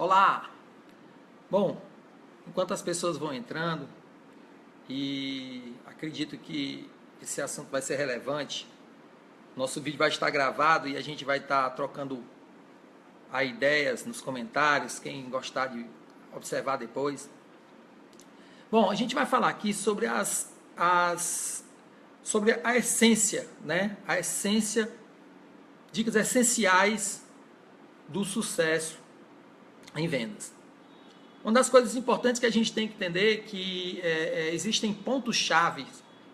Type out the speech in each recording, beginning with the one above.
Olá! Bom, enquanto as pessoas vão entrando, e acredito que esse assunto vai ser relevante, nosso vídeo vai estar gravado e a gente vai estar trocando ideias nos comentários, quem gostar de observar depois. Bom, a gente vai falar aqui sobre sobre a essência, né? A essência, dicas essenciais do sucesso em vendas. Uma das coisas importantes que a gente tem que entender é que existem pontos-chave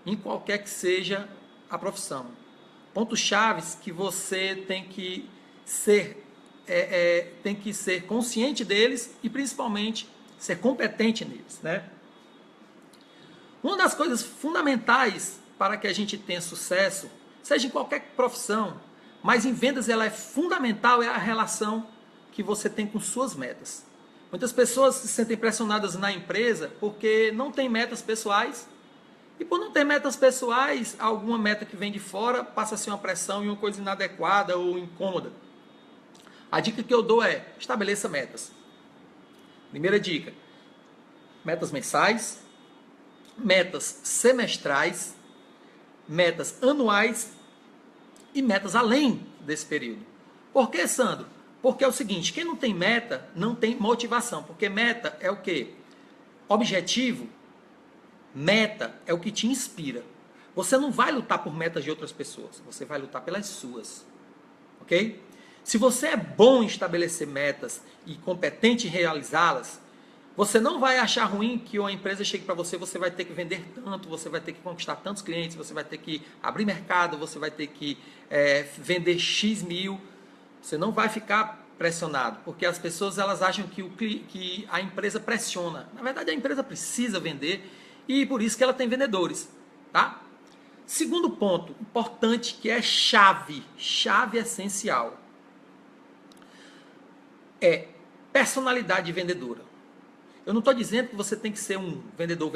em qualquer que seja a profissão. Pontos-chave que você tem que ser consciente deles e principalmente ser competente neles, né? Uma das coisas fundamentais para que a gente tenha sucesso, seja em qualquer profissão, mas em vendas ela é fundamental, é a relação que você tem com suas metas. Muitas pessoas se sentem pressionadas na empresa porque não tem metas pessoais. E por não ter metas pessoais, alguma meta que vem de fora passa a ser uma pressão e uma coisa inadequada ou incômoda. A dica que eu dou é, estabeleça metas. Primeira dica, metas mensais, metas semestrais, metas anuais e metas além desse período. Por que, Sandro? Porque é o seguinte, quem não tem meta, não tem motivação. Porque meta é o quê? Objetivo, meta é o que te inspira. Você não vai lutar por metas de outras pessoas, você vai lutar pelas suas. Ok? Se você é bom em estabelecer metas e competente em realizá-las, você não vai achar ruim que uma empresa chegue para você, você vai ter que vender tanto, você vai ter que conquistar tantos clientes, você vai ter que abrir mercado, você vai ter que vender X mil. Você não vai ficar pressionado, porque as pessoas elas acham que a empresa pressiona. Na verdade, a empresa precisa vender e por isso que ela tem vendedores, tá? Segundo ponto importante que é chave essencial, é personalidade vendedora. Eu não estou dizendo que você tem que ser um vendedor.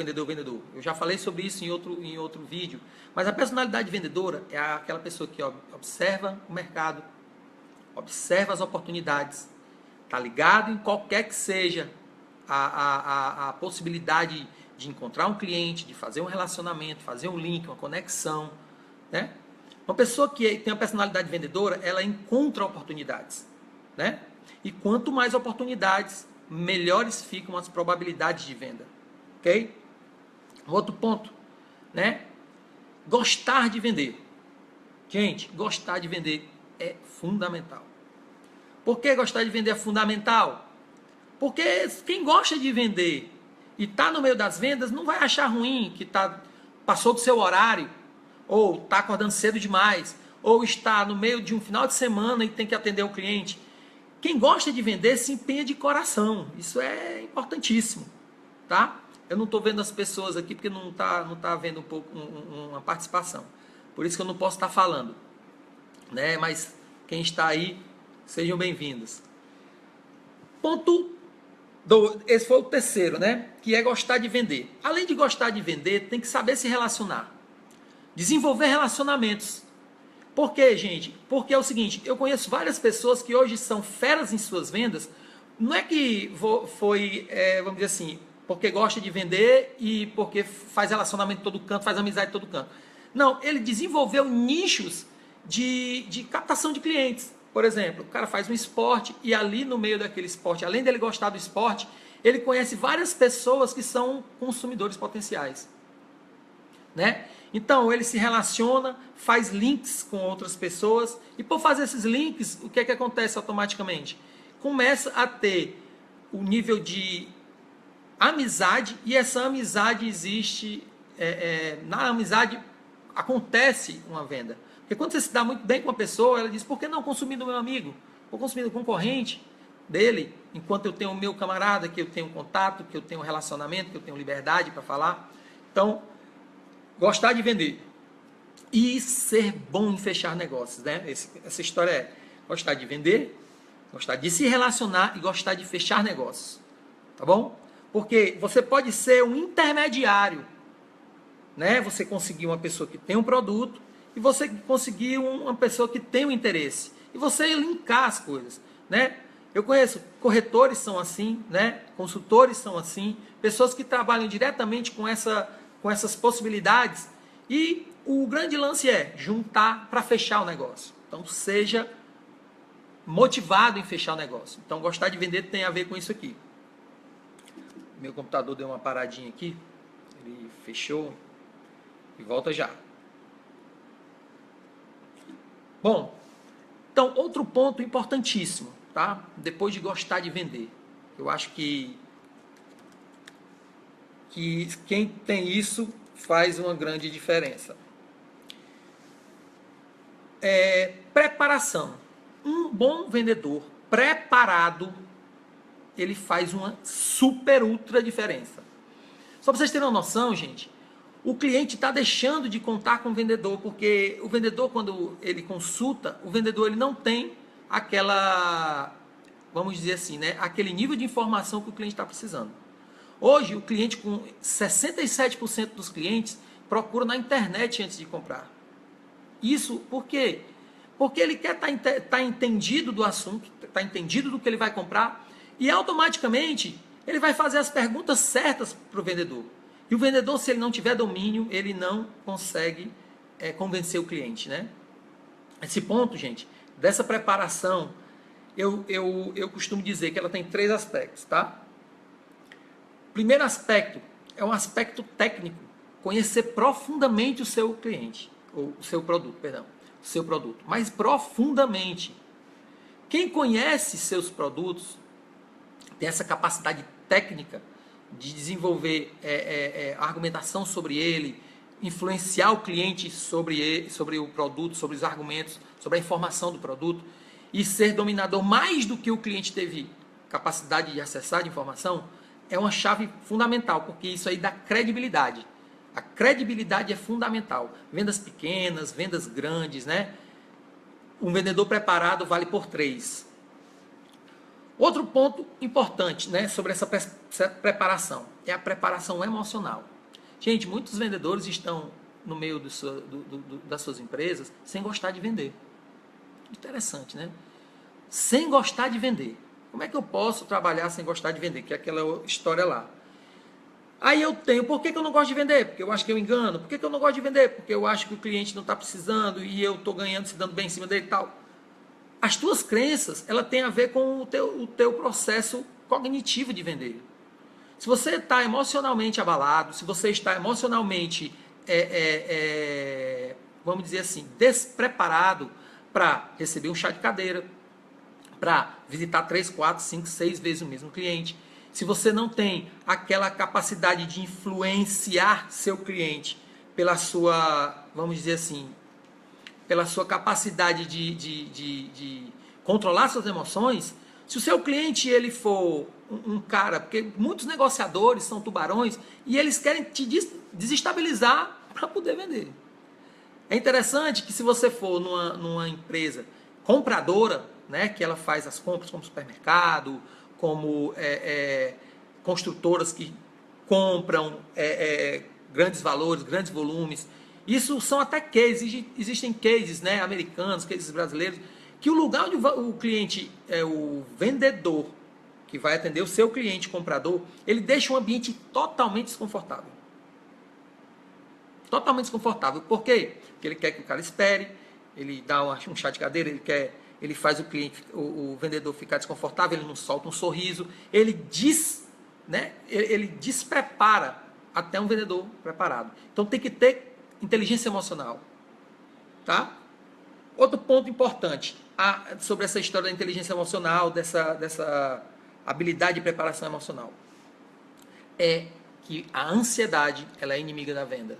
Eu já falei sobre isso em outro vídeo, mas a personalidade vendedora é aquela pessoa que observa o mercado, observa as oportunidades, está ligado em qualquer que seja a possibilidade de encontrar um cliente, de fazer um relacionamento, fazer um link, uma conexão, né? Uma pessoa que tem uma personalidade vendedora, ela encontra oportunidades, né? E quanto mais oportunidades, melhores ficam as probabilidades de venda, ok? Outro ponto, né? Gostar de vender. Gente, gostar de vender é fundamental. Por que gostar de vender é fundamental? Porque quem gosta de vender e está no meio das vendas não vai achar ruim que passou do seu horário, ou está acordando cedo demais, ou está no meio de um final de semana e tem que atender o cliente. Quem gosta de vender se empenha de coração. Isso é importantíssimo, tá? Eu não estou vendo as pessoas aqui porque não tá vendo uma participação. Por isso que eu não posso estar falando, né? Mas quem está aí, sejam bem-vindos. Esse foi o terceiro, né? Que é gostar de vender. Além de gostar de vender, tem que saber se relacionar. Desenvolver relacionamentos. Por quê, gente? Porque é o seguinte, eu conheço várias pessoas que hoje são feras em suas vendas, não é que vamos dizer assim, porque gosta de vender e porque faz relacionamento em todo canto, faz amizade em todo canto. Não, ele desenvolveu nichos de captação de clientes. Por exemplo, o cara faz um esporte e ali no meio daquele esporte, além dele gostar do esporte, ele conhece várias pessoas que são consumidores potenciais, né? Então, ele se relaciona, faz links com outras pessoas e por fazer esses links, o que é que acontece automaticamente? Começa a ter o nível de amizade e essa amizade existe, na amizade acontece uma venda. Porque quando você se dá muito bem com uma pessoa, ela diz, por que não consumir do meu amigo? Vou consumir do concorrente dele, enquanto eu tenho o meu camarada, que eu tenho contato, que eu tenho relacionamento, que eu tenho liberdade para falar. Então, gostar de vender e ser bom em fechar negócios, né? Essa história é gostar de vender, gostar de se relacionar e gostar de fechar negócios, tá bom? Porque você pode ser um intermediário, né? Você conseguir uma pessoa que tem um produto e você conseguir uma pessoa que tem um interesse e você linkar as coisas, né? Eu conheço corretores são assim, né? Consultores são assim, pessoas que trabalham diretamente com essas possibilidades. E o grande lance é juntar para fechar o negócio. Então seja motivado em fechar o negócio. Então gostar de vender tem a ver com isso aqui. Meu computador deu uma paradinha aqui, ele fechou e volta já. Bom, então outro ponto importantíssimo, tá? Depois de gostar de vender, eu acho que quem tem isso faz uma grande diferença. Preparação. Um bom vendedor preparado, ele faz uma super ultra diferença. Só para vocês terem uma noção, gente, o cliente está deixando de contar com o vendedor, porque o vendedor, quando ele consulta, o vendedor ele não tem aquela, vamos dizer assim, né, aquele nível de informação que o cliente está precisando. Hoje, o cliente, com 67% dos clientes, procura na internet antes de comprar. Isso por quê? Porque ele quer estar entendido do assunto, estar entendido do que ele vai comprar, e automaticamente ele vai fazer as perguntas certas para o vendedor. E o vendedor, se ele não tiver domínio, ele não consegue convencer o cliente, né? Esse ponto, gente, dessa preparação, eu costumo dizer que ela tem 3 aspectos, tá? Primeiro aspecto é um aspecto técnico, conhecer profundamente o seu cliente, ou o seu produto, perdão, o seu produto, mas profundamente. Quem conhece seus produtos tem essa capacidade técnica de desenvolver argumentação sobre ele, influenciar o cliente sobre o produto, sobre os argumentos, sobre a informação do produto, e ser dominador mais do que o cliente teve capacidade de acessar de informação, é uma chave fundamental, porque isso aí dá credibilidade. A credibilidade é fundamental. Vendas pequenas, vendas grandes, né? Um vendedor preparado vale por 3. Outro ponto importante, né, sobre essa preparação é a preparação emocional. Gente, muitos vendedores estão no meio das suas empresas sem gostar de vender. Interessante, né? Sem gostar de vender. Como é que eu posso trabalhar sem gostar de vender? Que é aquela história lá. Aí eu tenho, por que eu não gosto de vender? Porque eu acho que eu engano. Por que eu não gosto de vender? Porque eu acho que o cliente não está precisando e eu estou ganhando, se dando bem em cima dele e tal. As tuas crenças, ela tem a ver com o teu processo cognitivo de vender. Se você está emocionalmente abalado, se você está emocionalmente, vamos dizer assim, despreparado para receber um chá de cadeira, para visitar 3, 4, 5, 6 vezes o mesmo cliente, se você não tem aquela capacidade de influenciar seu cliente pela sua, vamos dizer assim, pela sua capacidade de controlar suas emoções, se o seu cliente ele for um cara, porque muitos negociadores são tubarões e eles querem te desestabilizar para poder vender. É interessante que se você for numa empresa compradora, né, que ela faz as compras como supermercado, como construtoras que compram grandes valores, grandes volumes. Isso são até cases, existem cases, né, americanos, cases brasileiros, que o lugar onde o cliente, o vendedor, que vai atender o seu cliente comprador, ele deixa um ambiente totalmente desconfortável. Totalmente desconfortável. Por quê? Porque ele quer que o cara espere, ele dá um chá de cadeira, ele faz o vendedor ficar desconfortável, ele não solta um sorriso, ele desprepara até um vendedor preparado. Então tem que ter inteligência emocional, tá? Outro ponto importante sobre essa história da inteligência emocional, dessa habilidade de preparação emocional, é que a ansiedade ela é inimiga da venda.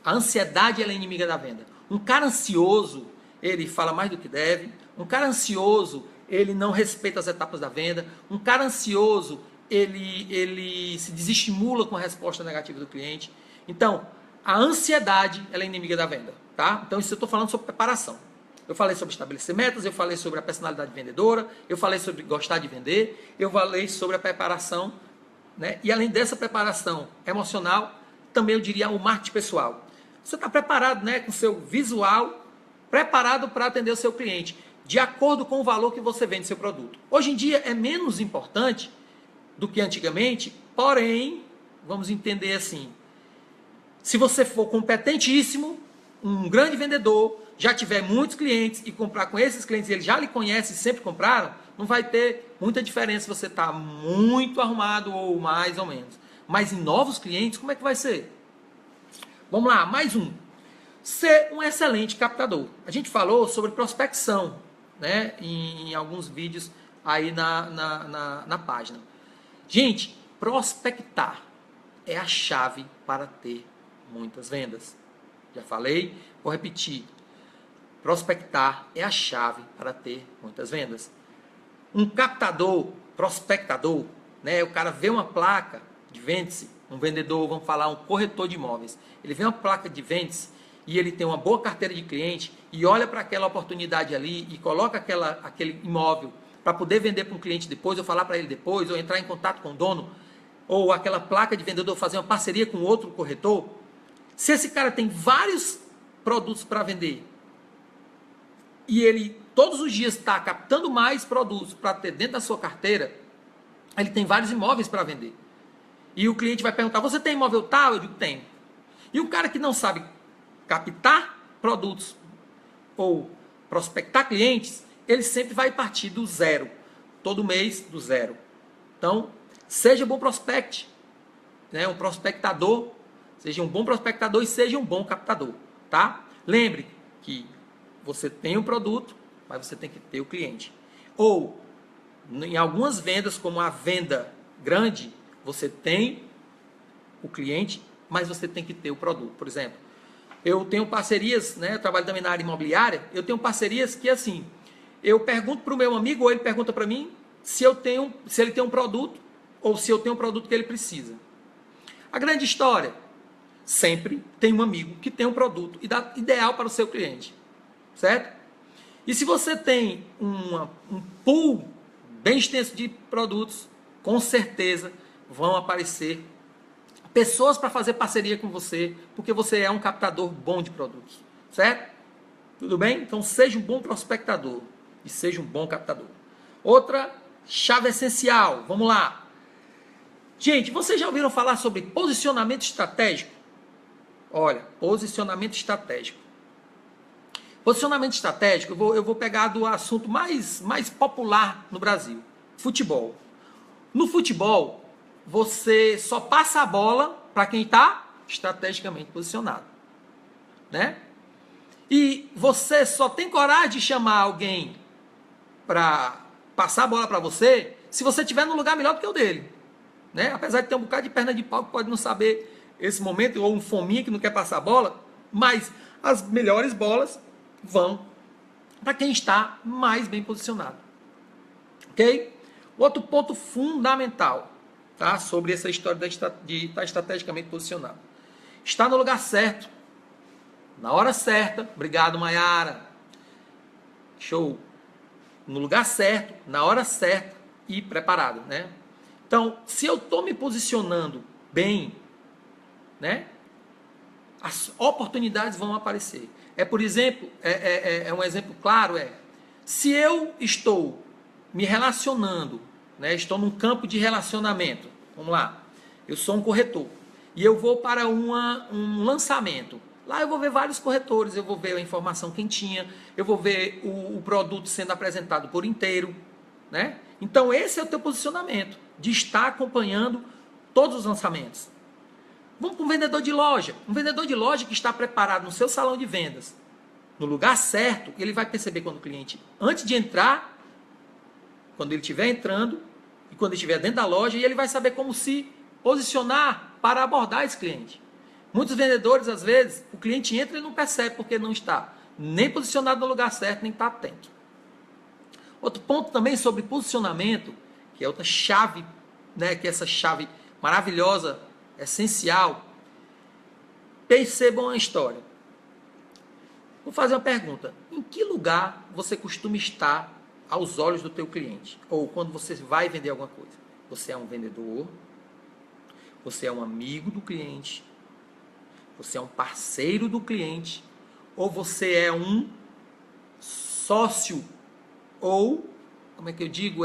A ansiedade ela é inimiga da venda. Um cara ansioso, ele fala mais do que deve. Um cara ansioso, ele não respeita as etapas da venda. Um cara ansioso, ele se desestimula com a resposta negativa do cliente. Então, a ansiedade ela é inimiga da venda, tá? Então, isso eu estou falando sobre preparação. Eu falei sobre estabelecer metas, eu falei sobre a personalidade vendedora, eu falei sobre gostar de vender, eu falei sobre a preparação, né? E além dessa preparação emocional, também eu diria o marketing pessoal. Você está preparado, né, com o seu visual, preparado para atender o seu cliente. de acordo com o valor que você vende seu produto. Hoje em dia é menos importante do que antigamente, porém, vamos entender assim, se você for competentíssimo, um grande vendedor, já tiver muitos clientes e comprar com esses clientes, eles já lhe conhecem e sempre compraram, não vai ter muita diferença se você está muito arrumado ou mais ou menos. Mas em novos clientes, como é que vai ser? Vamos lá, mais um. Ser um excelente captador. A gente falou sobre prospecção, né, em alguns vídeos aí na página. Gente, prospectar é a chave para ter muitas vendas. Já falei, vou repetir. Prospectar é a chave para ter muitas vendas. Um captador, prospectador, né, o cara vê uma placa de vende-se, um vendedor, vamos falar, um corretor de imóveis. Ele vê uma placa de vende-se e ele tem uma boa carteira de cliente e olha para aquela oportunidade ali e coloca aquele imóvel para poder vender para um cliente depois, ou falar para ele depois, ou entrar em contato com o dono, ou aquela placa de vendedor fazer uma parceria com outro corretor. Se esse cara tem vários produtos para vender e ele todos os dias está captando mais produtos para ter dentro da sua carteira, ele tem vários imóveis para vender. E o cliente vai perguntar, você tem imóvel tal? Eu digo, tenho. E o cara que não sabe captar produtos ou prospectar clientes, ele sempre vai partir do zero. Todo mês do zero. Então, seja bom prospect, né? Um prospectador, seja um bom prospectador e seja um bom captador, tá? Lembre que você tem um produto, mas você tem que ter o cliente. Ou, em algumas vendas, como a venda grande, você tem o cliente, mas você tem que ter o produto. Por exemplo, eu tenho parcerias, né? Eu trabalho também na área imobiliária, eu tenho parcerias que, assim, eu pergunto para o meu amigo, ou ele pergunta para mim, se ele tem um produto, ou se eu tenho um produto que ele precisa. A grande história, sempre tem um amigo que tem um produto ideal para o seu cliente, certo? E se você tem um pool bem extenso de produtos, com certeza vão aparecer pessoas para fazer parceria com você, porque você é um captador bom de produtos, certo? Tudo bem? Então seja um bom prospectador e seja um bom captador. Outra chave essencial, vamos lá. Gente, vocês já ouviram falar sobre posicionamento estratégico? Olha, posicionamento estratégico. Posicionamento estratégico, eu vou pegar do assunto mais popular no Brasil, futebol. No futebol, você só passa a bola para quem está estrategicamente posicionado, né? E você só tem coragem de chamar alguém para passar a bola para você se você estiver num lugar melhor do que o dele, né? Apesar de ter um bocado de perna de pau que pode não saber esse momento, ou um fominha que não quer passar a bola, mas as melhores bolas vão para quem está mais bem posicionado, ok? Outro ponto fundamental, tá, sobre essa história de estar estrategicamente posicionado. Está no lugar certo, na hora certa. Obrigado, Maiara. Show. No lugar certo, na hora certa e preparado, né? Então, se eu estou me posicionando bem, né, as oportunidades vão aparecer. Por exemplo, um exemplo claro se eu estou me relacionando, né, estou num campo de relacionamento, vamos lá, eu sou um corretor, e eu vou para um lançamento, lá eu vou ver vários corretores, eu vou ver a informação quentinha, eu vou ver o produto sendo apresentado por inteiro, né? Então esse é o teu posicionamento, de estar acompanhando todos os lançamentos. Vamos para um vendedor de loja que está preparado no seu salão de vendas, no lugar certo. Ele vai perceber quando o cliente, antes de entrar, quando ele estiver entrando e quando ele estiver dentro da loja, e ele vai saber como se posicionar para abordar esse cliente. Muitos vendedores, às vezes, o cliente entra e não percebe porque não está nem posicionado no lugar certo, nem está atento. Outro ponto também sobre posicionamento, que é outra chave, né, que é essa chave maravilhosa, essencial. Percebam a história. Vou fazer uma pergunta. Em que lugar você costuma estar aos olhos do teu cliente? Ou quando você vai vender alguma coisa? Você é um vendedor? Você é um amigo do cliente? Você é um parceiro do cliente? Ou você é um sócio ou, como é que eu digo,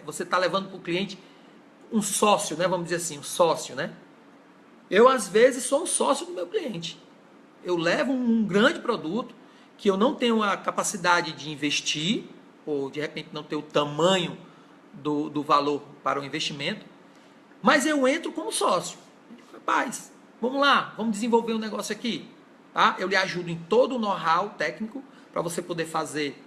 você está levando para o cliente um sócio, né? Vamos dizer assim, um sócio, né? Eu, às vezes, sou um sócio do meu cliente. Eu levo um grande produto que eu não tenho a capacidade de investir, ou de repente não ter o tamanho do valor para o investimento, mas eu entro como sócio. Rapaz, vamos lá, vamos desenvolver um negócio aqui. Tá? Eu lhe ajudo em todo o know-how técnico para você poder fazer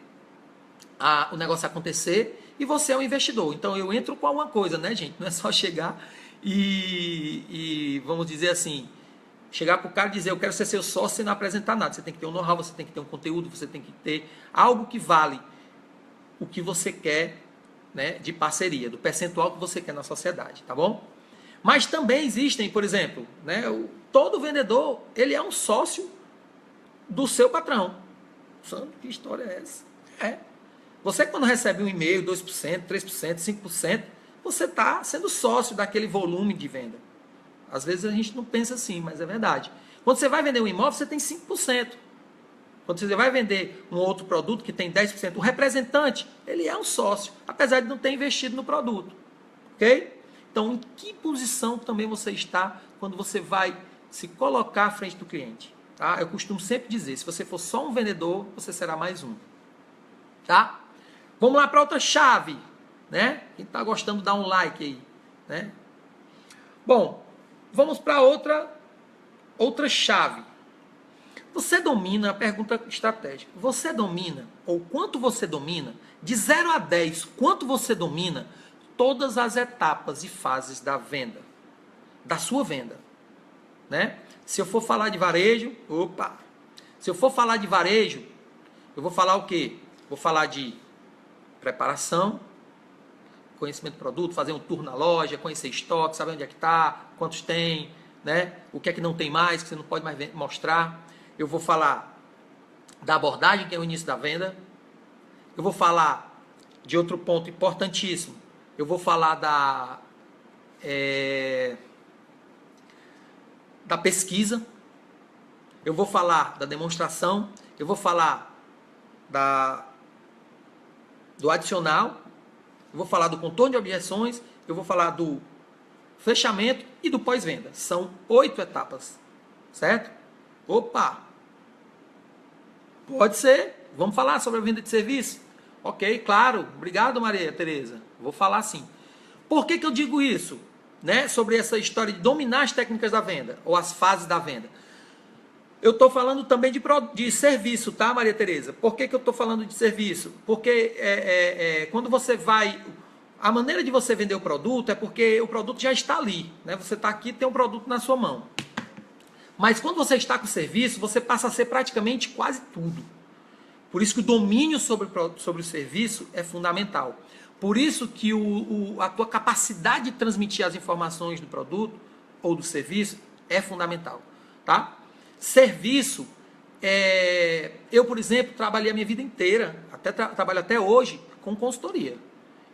o negócio acontecer, e você é um investidor. Então eu entro com alguma coisa, né, gente? Não é só chegar e vamos dizer assim, chegar para o cara e dizer, eu quero ser seu sócio e não apresentar nada. Você tem que ter um know-how, você tem que ter um conteúdo, você tem que ter algo que vale o que você quer, né, de parceria, do percentual que você quer na sociedade, tá bom? Mas também existem, por exemplo, né, todo vendedor, ele é um sócio do seu patrão. Santo, que história é essa? Você quando recebe um e-mail, 2%, 3%, 5%, você está sendo sócio daquele volume de venda. Às vezes a gente não pensa assim, mas é verdade. Quando você vai vender um imóvel, você tem 5%. Quando você vai vender um outro produto que tem 10%, o representante, ele é um sócio, apesar de não ter investido no produto. Ok? Então, em que posição também você está quando você vai se colocar à frente do cliente? Tá? Eu costumo sempre dizer, se você for só um vendedor, você será mais um. Tá? Vamos lá para outra chave, né? Quem está gostando, dá um like aí, né? Bom, vamos para outra chave. Você domina, a pergunta estratégica, você domina, ou quanto você domina, de 0 a 10, quanto você domina todas as etapas e fases da venda, da sua venda, né? Se eu for falar de varejo, se eu for falar de varejo, eu vou falar o quê? Vou falar de preparação, conhecimento do produto, fazer um tour na loja, conhecer estoque, saber onde é que está, quantos tem, né? O que é que não tem mais, que você não pode mais mostrar. Eu vou falar da abordagem, que é o início da venda. Eu vou falar de outro ponto importantíssimo. Eu vou falar da pesquisa. Eu vou falar da demonstração. Eu vou falar do adicional. Eu vou falar do contorno de objeções. Eu vou falar do fechamento e do pós-venda. São 8 etapas. Certo? Opa! Pode ser. Vamos falar sobre a venda de serviço? Ok, claro. Obrigado, Maria Tereza. Vou falar sim. Por que eu digo isso? Né? Sobre essa história de dominar as técnicas da venda, ou as fases da venda. Eu estou falando também de serviço, tá, Maria Tereza? Por que eu estou falando de serviço? Porque quando você vai... A maneira de você vender o produto é porque o produto já está ali. Né? Você está aqui e tem um produto na sua mão. Mas quando você está com o serviço, você passa a ser praticamente quase tudo. Por isso que o domínio sobre o serviço é fundamental. Por isso que a tua capacidade de transmitir as informações do produto ou do serviço é fundamental. Tá? Serviço, eu, por exemplo, trabalhei a minha vida inteira, trabalho até hoje, com consultoria.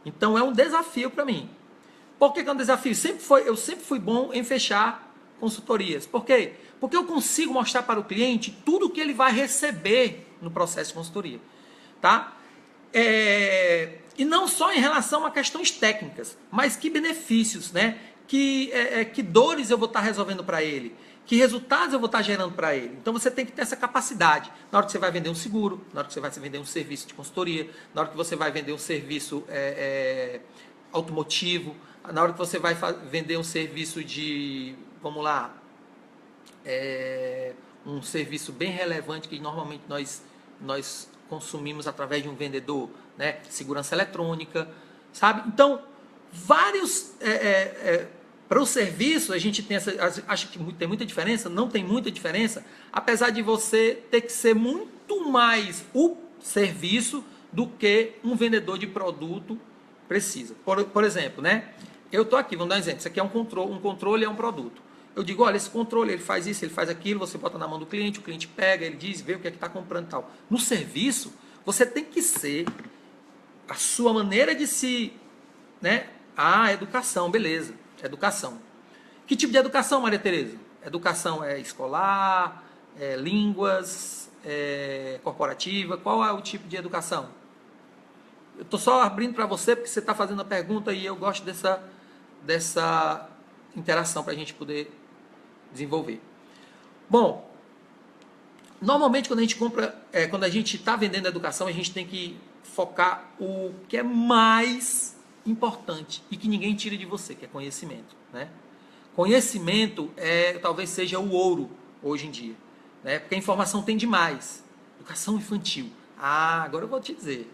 Então é um desafio para mim. Por que é um desafio? Eu sempre fui bom em fechar consultorias. Por quê? Porque eu consigo mostrar para o cliente tudo o que ele vai receber no processo de consultoria. Tá? E não só em relação a questões técnicas, mas que benefícios, né? Que dores eu vou estar resolvendo para ele, que resultados eu vou estar gerando para ele. Então você tem que ter essa capacidade. Na hora que você vai vender um seguro, na hora que você vai vender um serviço de consultoria, na hora que você vai vender um serviço automotivo, na hora que você vai vender um serviço de, vamos lá, um serviço bem relevante que normalmente nós consumimos através de um vendedor, né? Segurança eletrônica, sabe? Então, vários... para o serviço, a gente tem acha que tem muita diferença, não tem muita diferença, apesar de você ter que ser muito mais o serviço do que um vendedor de produto precisa. Por exemplo, né? Eu estou aqui, vamos dar um exemplo, isso aqui é um controle é um produto. Eu digo, olha, esse controle, ele faz isso, ele faz aquilo, você bota na mão do cliente, o cliente pega, ele diz, vê o que é que está comprando e tal. No serviço, você tem que ser a sua maneira de se... né? Educação, beleza. Educação. Que tipo de educação, Maria Tereza? Educação escolar, línguas, corporativa? Qual é o tipo de educação? Eu estou só abrindo para você porque você está fazendo a pergunta e eu gosto dessa interação para a gente poder desenvolver. Bom, normalmente quando a gente quando a gente está vendendo educação, a gente tem que focar o que é mais importante e que ninguém tira de você, que é conhecimento, né? Conhecimento talvez seja o ouro hoje em dia, né? Porque a informação tem demais. Educação infantil. Agora eu vou te dizer.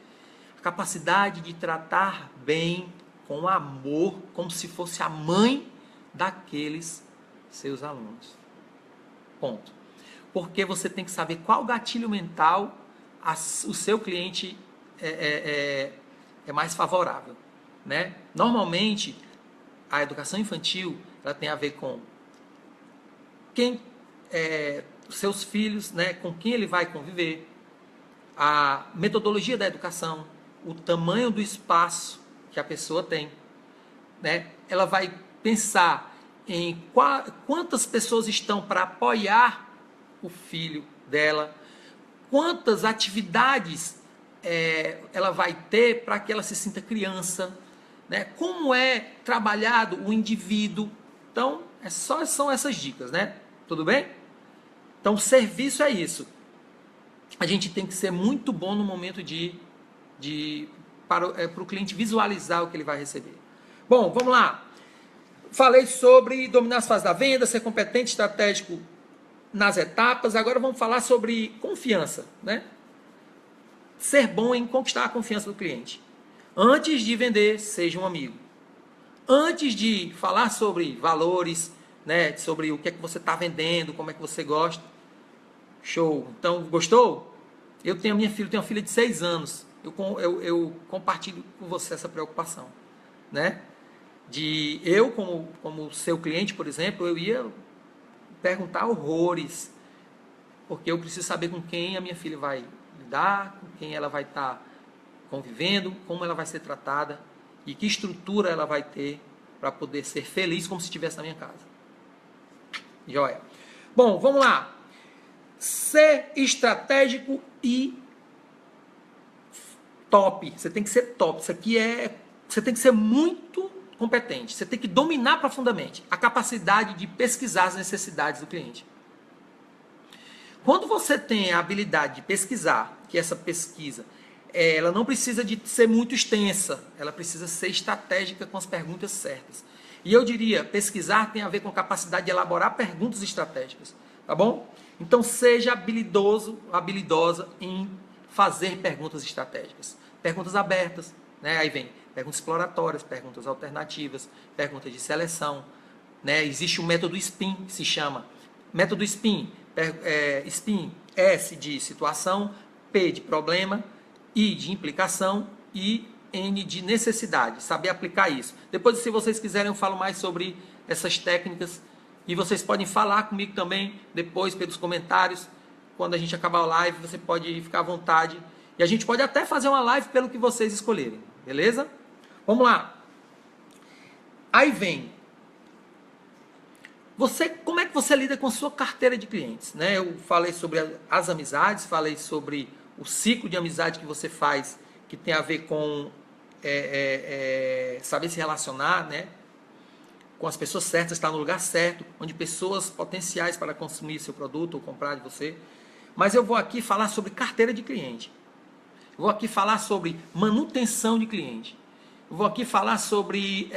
A capacidade de tratar bem, com amor, como se fosse a mãe daqueles seus alunos. Ponto. Porque você tem que saber qual gatilho mental o seu cliente é mais favorável, né? Normalmente, a educação infantil ela tem a ver com os seus filhos, né? Com quem ele vai conviver, a metodologia da educação, o tamanho do espaço que a pessoa tem, né? Ela vai pensar em quantas pessoas estão para apoiar o filho dela, quantas atividades ela vai ter para que ela se sinta criança, né? Como é trabalhado o indivíduo. Então, são essas dicas, né? Tudo bem? Então, o serviço é isso. A gente tem que ser muito bom no momento para o cliente visualizar o que ele vai receber. Bom, vamos lá. Falei sobre dominar as fases da venda, ser competente, estratégico nas etapas. Agora vamos falar sobre confiança, né? Ser bom em conquistar a confiança do cliente. Antes de vender, seja um amigo. Antes de falar sobre valores, né? Sobre o que é que você está vendendo, como é que você gosta. Show. Então, gostou? Eu tenho uma filha de 6 anos. Eu compartilho com você essa preocupação, né? Como seu cliente, por exemplo, eu ia perguntar horrores, porque eu preciso saber com quem a minha filha vai lidar, com quem ela vai estar convivendo, como ela vai ser tratada e que estrutura ela vai ter para poder ser feliz como se estivesse na minha casa. Joia. Bom, vamos lá. Ser estratégico e top. Você tem que ser top. Isso aqui você tem que ser muito competente. Você tem que dominar profundamente a capacidade de pesquisar as necessidades do cliente. Quando você tem a habilidade de pesquisar, que essa pesquisa ela não precisa de ser muito extensa, ela precisa ser estratégica com as perguntas certas. E eu diria, pesquisar tem a ver com a capacidade de elaborar perguntas estratégicas, tá bom? Então seja habilidosa em fazer perguntas estratégicas. Perguntas abertas, né? Aí vem perguntas exploratórias, perguntas alternativas, perguntas de seleção, né? Existe um método SPIN, que se chama método SPIN. SPIN, S de situação, P de problema, I de implicação e N de necessidade. Saber aplicar isso. Depois, se vocês quiserem, eu falo mais sobre essas técnicas. E vocês podem falar comigo também depois pelos comentários. Quando a gente acabar a live, você pode ficar à vontade. E a gente pode até fazer uma live pelo que vocês escolherem. Beleza? Vamos lá. Aí vem. Como é que você lida com a sua carteira de clientes? Né? Eu falei sobre as amizades, falei sobre o ciclo de amizade que você faz, que tem a ver com saber se relacionar, né? Com as pessoas certas, estar no lugar certo, onde pessoas potenciais para consumir seu produto ou comprar de você. Mas eu vou aqui falar sobre carteira de cliente. Eu vou aqui falar sobre manutenção de cliente. Eu vou aqui falar sobre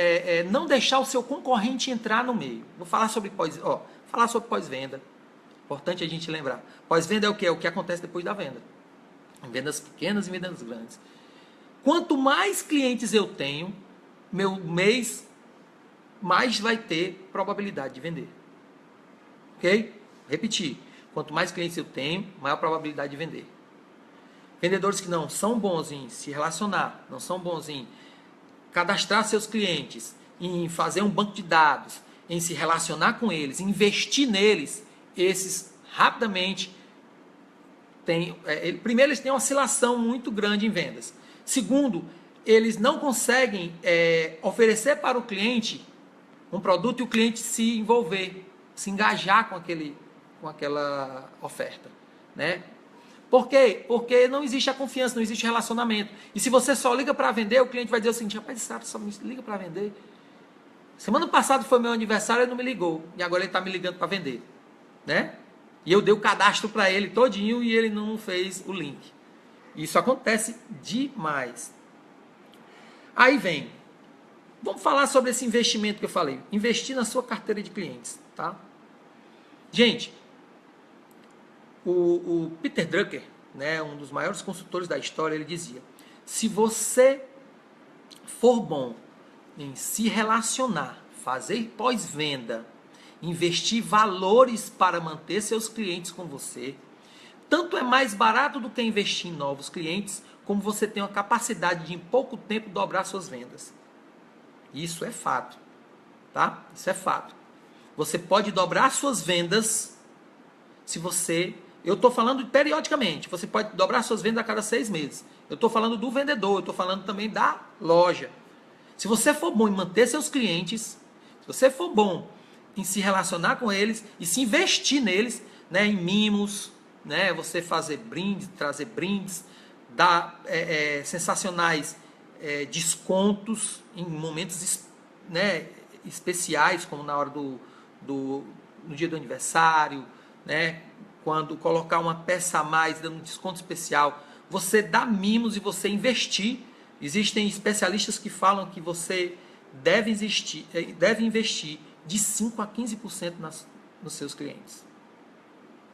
não deixar o seu concorrente entrar no meio. Vou falar sobre pós-venda. Importante a gente lembrar. Pós-venda é o quê? É o que acontece depois da venda. Em vendas pequenas e vendas grandes. Quanto mais clientes eu tenho, meu mês mais vai ter probabilidade de vender. Ok? Repetir. Quanto mais clientes eu tenho, maior probabilidade de vender. Vendedores que não são bons em se relacionar, não são bons em cadastrar seus clientes, em fazer um banco de dados, em se relacionar com eles, investir neles, esses rapidamente primeiro, eles têm uma oscilação muito grande em vendas. Segundo, eles não conseguem oferecer para o cliente um produto e o cliente se envolver, se engajar com aquela oferta, né? Por quê? Porque não existe a confiança, não existe relacionamento. E se você só liga para vender, o cliente vai dizer o seguinte: rapaz, esse cara só me liga para vender. Semana passada foi meu aniversário, ele não me ligou. E agora ele está me ligando para vender. Né? E eu dei o cadastro para ele todinho e ele não fez o link. Isso acontece demais. Aí vem. Vamos falar sobre esse investimento que eu falei. Investir na sua carteira de clientes. Tá? Gente, o Peter Drucker, né, um dos maiores consultores da história, ele dizia: se você for bom em se relacionar, fazer pós-venda, investir valores para manter seus clientes com você, tanto é mais barato do que investir em novos clientes, como você tem a capacidade de em pouco tempo dobrar suas vendas. Isso é fato, tá? Isso é fato. Você pode dobrar suas vendas se você... Eu estou falando periodicamente. Você pode dobrar suas vendas a cada 6 meses. Eu estou falando do vendedor, eu estou falando também da loja. Se você for bom em manter seus clientes, se você for bom em se relacionar com eles e se investir neles, né, em mimos, né, você fazer brindes, trazer brindes, dar sensacionais descontos em momentos, né, especiais, como na hora no dia do aniversário, né, quando colocar uma peça a mais, dando um desconto especial, você dá mimos e você investir. Existem especialistas que falam que você deve investir de 5% a 15% nos seus clientes.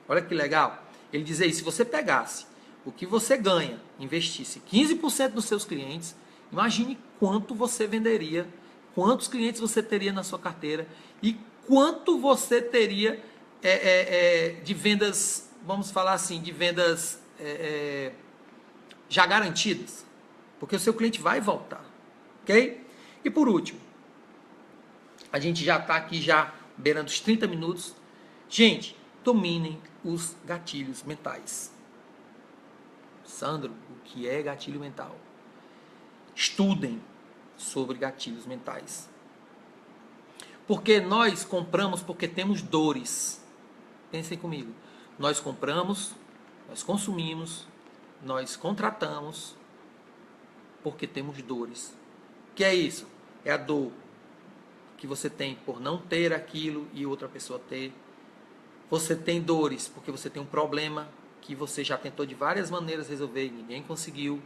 Olha que legal. Ele diz aí, se você pegasse o que você ganha, investisse 15% nos seus clientes, imagine quanto você venderia, quantos clientes você teria na sua carteira e quanto você teria de vendas, vamos falar assim, de vendas já garantidas. Porque o seu cliente vai voltar. Ok? E por último, a gente já está aqui já beirando os 30 minutos. Gente, dominem os gatilhos mentais. Sandro, o que é gatilho mental? Estudem sobre gatilhos mentais. Porque nós compramos porque temos dores. Pensem comigo. Nós compramos, nós consumimos, nós contratamos porque temos dores. O que é isso? É a dor que você tem por não ter aquilo e outra pessoa ter. Você tem dores porque você tem um problema que você já tentou de várias maneiras resolver e ninguém conseguiu.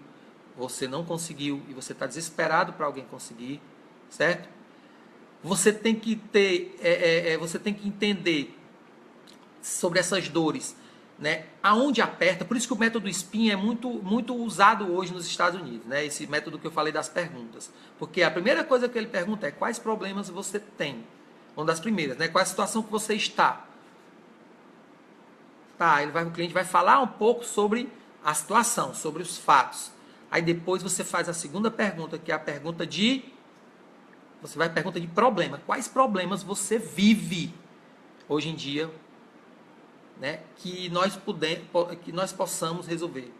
Você não conseguiu e você está desesperado para alguém conseguir, certo? Você tem que ter, você tem que entender sobre essas dores, né? Aonde aperta. Por isso que o método SPIN é muito usado hoje nos Estados Unidos, né? Esse método que eu falei das perguntas, porque a primeira coisa que ele pergunta é quais problemas você tem. Uma das primeiras, né? Qual é a situação que você está? Tá, o cliente vai falar um pouco sobre a situação, sobre os fatos. Aí depois você faz a segunda pergunta, que é a pergunta de... Você vai pergunta de problema. Quais problemas você vive hoje em dia, né, que nós possamos resolver?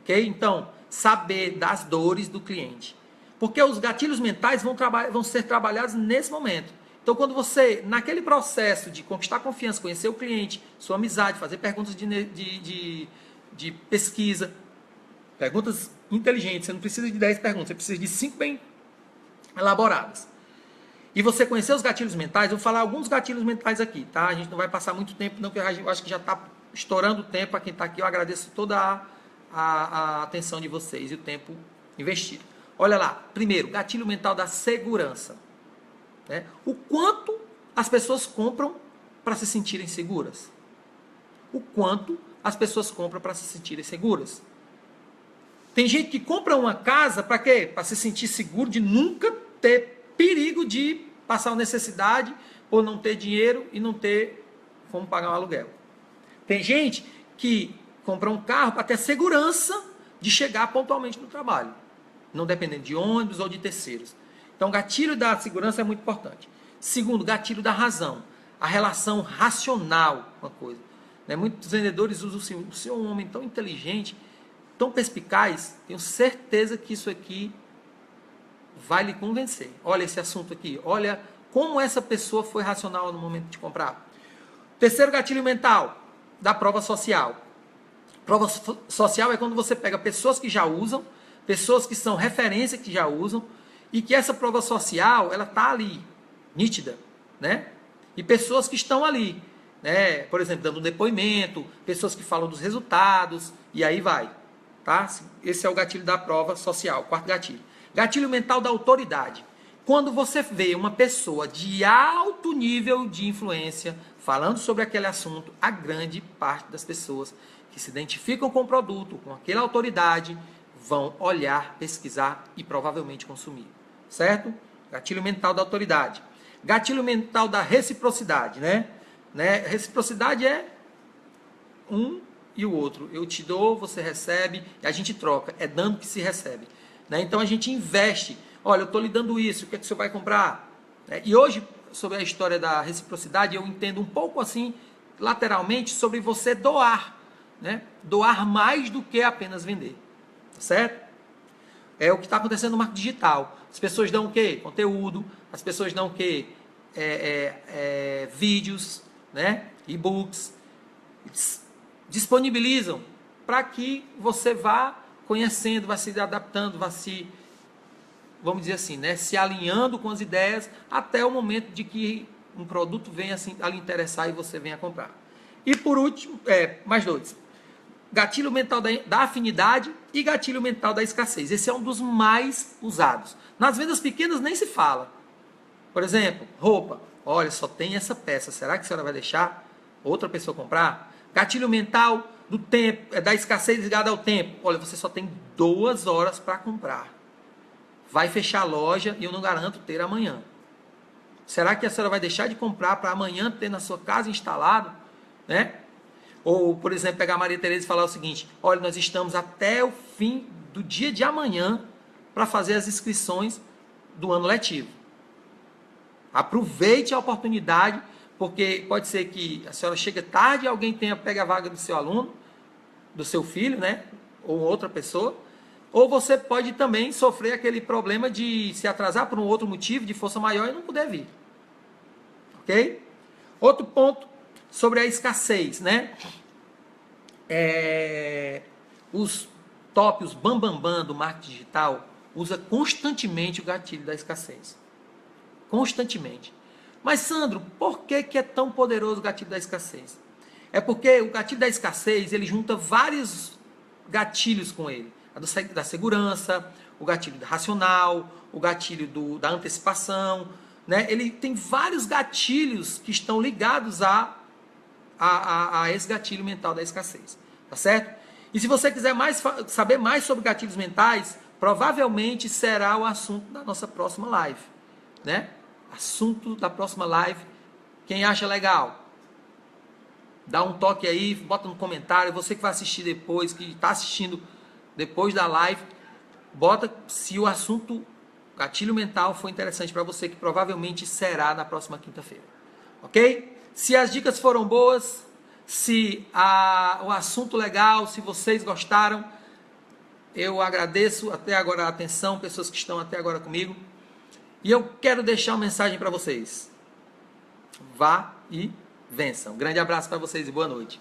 Ok? Então, saber das dores do cliente. Porque os gatilhos mentais vão ser trabalhados nesse momento. Então, quando você, naquele processo de conquistar confiança, conhecer o cliente, sua amizade, fazer perguntas de pesquisa, perguntas inteligentes, você não precisa de 10 perguntas, você precisa de 5 bem elaboradas. E você conhecer os gatilhos mentais, eu vou falar alguns gatilhos mentais aqui, tá? A gente não vai passar muito tempo, não, porque eu acho que já está estourando o tempo. A quem está aqui, eu agradeço toda a atenção de vocês e o tempo investido. Olha lá, primeiro, gatilho mental da segurança. Né? O quanto as pessoas compram para se sentirem seguras. O quanto as pessoas compram para se sentirem seguras. Tem gente que compra uma casa para quê? Para se sentir seguro de nunca ter perigo de passar uma necessidade por não ter dinheiro e não ter como pagar um aluguel. Tem gente que compra um carro para ter segurança de chegar pontualmente no trabalho, não dependendo de ônibus ou de terceiros. Então, o gatilho da segurança é muito importante. Segundo, gatilho da razão. A relação racional com a coisa. Né? Muitos vendedores usam assim: o senhor é um homem tão inteligente, tão perspicaz, tenho certeza que isso aqui vai lhe convencer. Olha esse assunto aqui. Olha como essa pessoa foi racional no momento de comprar. Terceiro gatilho mental, da prova social. Prova social é quando você pega pessoas que já usam, pessoas que são referência que já usam, e que essa prova social, ela está ali, nítida, né? E pessoas que estão ali, né? Por exemplo, dando depoimento, pessoas que falam dos resultados, e aí vai, tá? Esse é o gatilho da prova social, quarto gatilho. Gatilho mental da autoridade. Quando você vê uma pessoa de alto nível de influência falando sobre aquele assunto, a grande parte das pessoas que se identificam com o produto, com aquela autoridade, vão olhar, pesquisar e provavelmente consumir. Certo? Gatilho mental da autoridade. Gatilho mental da reciprocidade, né? Reciprocidade é um e o outro. Eu te dou, você recebe, e a gente troca. É dando que se recebe. Né? Então a gente investe. Olha, eu estou lhe dando isso, o que é que o senhor vai comprar? E hoje, sobre a história da reciprocidade, eu entendo um pouco assim, lateralmente, sobre você doar. Né? Doar mais do que apenas vender. Certo? É o que está acontecendo no marketing digital. As pessoas dão o quê? Conteúdo. As pessoas dão o quê? Vídeos, né? E-books. Disponibilizam para que você vá conhecendo, vá se adaptando, vá se, vamos dizer assim, né? Se alinhando com as ideias até o momento de que um produto venha assim, a lhe interessar e você venha comprar. E por último, mais dois. Gatilho mental da afinidade e gatilho mental da escassez. Esse é um dos mais usados. Nas vendas pequenas nem se fala. Por exemplo, roupa. Olha, só tem essa peça. Será que a senhora vai deixar outra pessoa comprar? Gatilho mental do tempo, da escassez ligada ao tempo. Olha, você só tem 2 horas para comprar. Vai fechar a loja e eu não garanto ter amanhã. Será que a senhora vai deixar de comprar para amanhã ter na sua casa instalado? Né? Ou, por exemplo, pegar a Maria Tereza e falar o seguinte: olha, nós estamos até o fim do dia de amanhã para fazer as inscrições do ano letivo. Aproveite a oportunidade, porque pode ser que a senhora chegue tarde e alguém pega a vaga do seu aluno, do seu filho, né? Ou outra pessoa. Ou você pode também sofrer aquele problema de se atrasar por um outro motivo, de força maior, e não poder vir. Ok? Outro ponto sobre a escassez, né? Os bambambam do marketing digital usa constantemente o gatilho da escassez. Constantemente. Mas, Sandro, por que é tão poderoso o gatilho da escassez? É porque o gatilho da escassez, ele junta vários gatilhos com ele. Da segurança, o gatilho racional, o gatilho da antecipação, né? Ele tem vários gatilhos que estão ligados a esse gatilho mental da escassez, tá certo? E se você quiser saber mais sobre gatilhos mentais, provavelmente será o assunto da nossa próxima live, né? Assunto da próxima live. Quem acha legal, dá um toque aí, bota no comentário. Você que vai assistir depois, que está assistindo depois da live, bota se o assunto gatilho mental foi interessante para você, que provavelmente será na próxima quinta-feira, ok? Se as dicas foram boas, se o assunto legal, se vocês gostaram, eu agradeço até agora a atenção, pessoas que estão até agora comigo. E eu quero deixar uma mensagem para vocês. Vá e vença. Um grande abraço para vocês e boa noite.